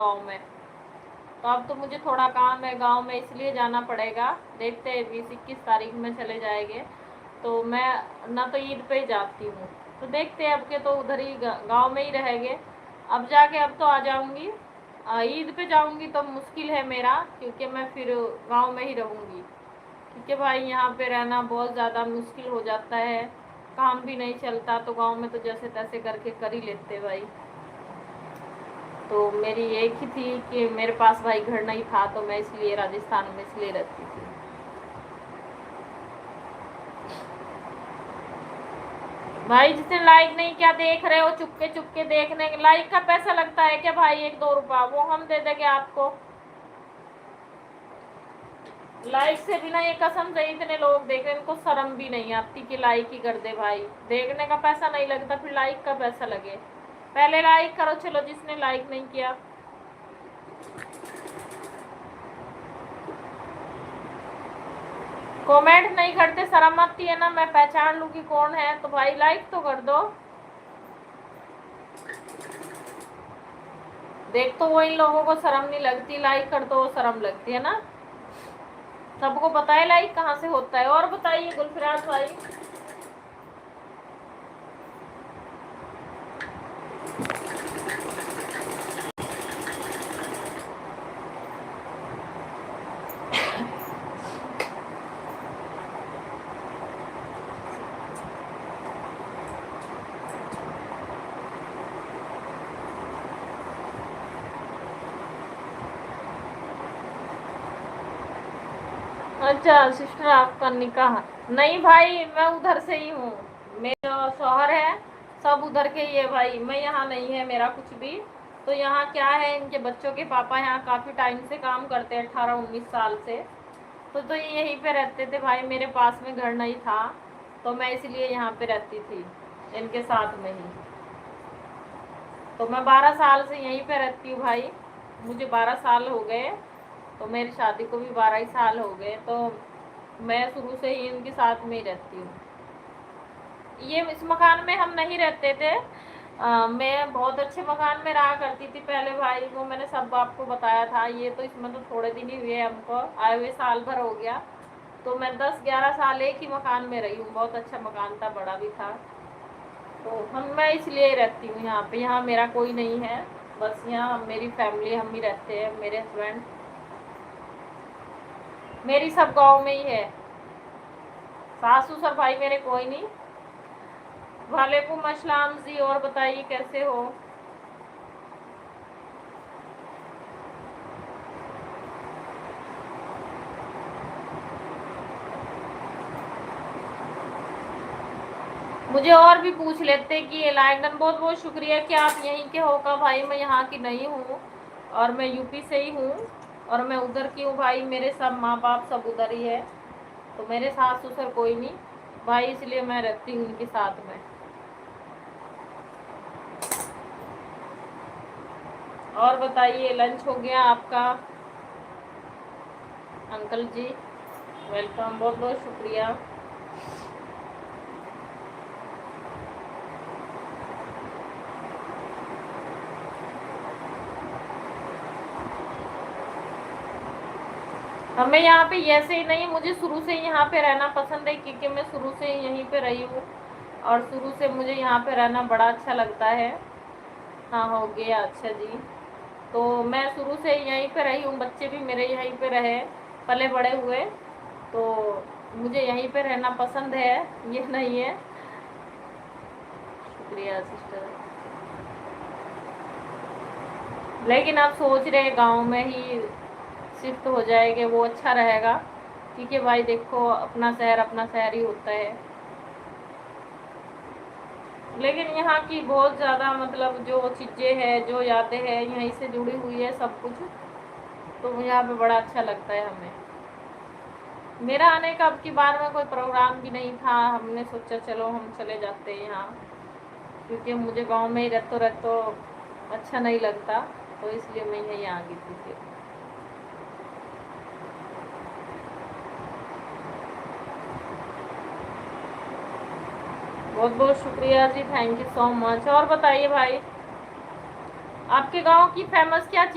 गाँव में। तो अब तो मुझे थोड़ा काम है गांव में, इसलिए जाना पड़ेगा। देखते हैं 20-21 तारीख में चले जाएंगे। तो मैं ना तो ईद पे ही जाती हूँ, तो देखते हैं अब के तो उधर ही गांव में ही रहेंगे। अब जाके अब तो आ जाऊँगी, ईद पे जाऊँगी तो मुश्किल है मेरा, क्योंकि मैं फिर गांव में ही रहूँगी। क्योंकि भाई यहाँ पे रहना बहुत ज़्यादा मुश्किल हो जाता है, काम भी नहीं चलता। तो गांव में तो जैसे तैसे करके कर ही लेते भाई। तो मेरी एक ही थी कि मेरे पास भाई घर नहीं था, तो मैं इसलिए राजस्थान में इसलिए रहती थी। भाई जिसने लाइक नहीं किया देख रहे हो, चुपके चुपके देखने, लाइक का पैसा लगता है क्या भाई? 1-2 रुपया वो हम दे देंगे आपको। लाइक से बिना, ये कसम से इतने लोग देख रहे हैं, इनको शर्म भी नहीं आती कि लाइक ही कर दे भाई। देखने का पैसा नहीं लगता, फिर लाइक का पैसा लगे। पहले लाइक करो, चलो जिसने लाइक नहीं किया। कमेंट नहीं करते, शर्म आती है ना, मैं पहचान लूं कि कौन है। तो भाई लाइक तो कर दो। देख तो वो इन लोगों को शर्म नहीं लगती, लाइक कर दो शर्म लगती है ना। सबको पता है लाइक कहाँ से होता है। और बताइए गुलफराज भाई। अच्छा सिस्टर, आपका निकाह? नहीं भाई, मैं उधर से ही हूँ। मेरा शौहर है, सब उधर के ही है भाई। मैं यहाँ नहीं है मेरा कुछ भी। तो यहाँ क्या है, इनके बच्चों के पापा यहाँ काफ़ी टाइम से काम करते हैं, 18-19 साल से। तो ये यहीं पे रहते थे भाई, मेरे पास में घर नहीं था, तो मैं इसलिए यहाँ पे रहती थी इनके साथ में ही। तो मैं 12 साल से यहीं पे रहती हूँ भाई। मुझे 12 साल हो गए, तो मेरी शादी को भी 12 ही साल हो गए। तो मैं शुरू से ही इनके साथ में ही रहती हूँ। ये इस मकान में हम नहीं रहते थे। मैं बहुत अच्छे मकान में रहा करती थी पहले भाई, वो मैंने सब आपको बताया था। ये तो इसमें तो थोड़े दिन ही हुए हमको आए हुए, साल भर हो गया। तो मैं 10-11 साल एक ही मकान में रही हूँ। बहुत अच्छा मकान था, बड़ा भी था। तो मैं इसलिए रहती हूँ यहाँ पे। यहाँ मेरा कोई नहीं है, बस यहाँ मेरी फैमिली, हम ही रहते हैं, मेरे हस्बैंड। मेरी सब गांव में ही है, सास ससुर भाई मेरे कोई नहीं। वालेकुम अस्सलाम जी, और बताइए कैसे हो? मुझे और भी पूछ लेते कि लाइनन, बहुत बहुत शुक्रिया कि आप यहीं के हो का भाई। मैं यहाँ की नहीं हूँ, और मैं यूपी से ही हूँ, और मैं उधर की हूँ भाई। मेरे सब माँ बाप सब उधर ही है, तो मेरे सास ससुर कोई नहीं भाई, इसलिए मैं रहती हूँ उनके साथ में। और बताइए, लंच हो गया आपका? अंकल जी वेलकम, बहुत बहुत शुक्रिया। हमें यहाँ पे ऐसे ही नहीं, मुझे शुरू से ही यहाँ पे रहना पसंद है, क्योंकि मैं शुरू से ही यहीं पे रही हूँ, और शुरू से मुझे यहाँ पे रहना बड़ा अच्छा लगता है। हाँ हो गया, अच्छा जी। तो मैं शुरू से यहीं पे रही हूँ, बच्चे भी मेरे यहीं पे रहे, पले बड़े हुए। तो मुझे यहीं पे रहना पसंद है, ये नहीं है। शुक्रिया सिस्टर। लेकिन आप सोच रहे गांव में ही शिफ्ट हो जाएंगे, वो अच्छा रहेगा। क्योंकि भाई देखो, अपना शहर ही होता है। लेकिन यहाँ की बहुत ज़्यादा मतलब जो चीज़ें हैं, जो यादें हैं, यहीं से जुड़ी हुई है सब कुछ। तो यहाँ पे बड़ा अच्छा लगता है हमें। मेरा आने का अब की बार में कोई प्रोग्राम भी नहीं था, हमने सोचा चलो हम चले जाते हैं यहाँ, क्योंकि मुझे गांव में ही रहते रहते अच्छा नहीं लगता, तो इसलिए मैं यहीं आ गई थी फिर। बहुत बहुत शुक्रिया जी, थैंक यू सो मच। और बताइए भाई, आपके गांव की फेमस क्या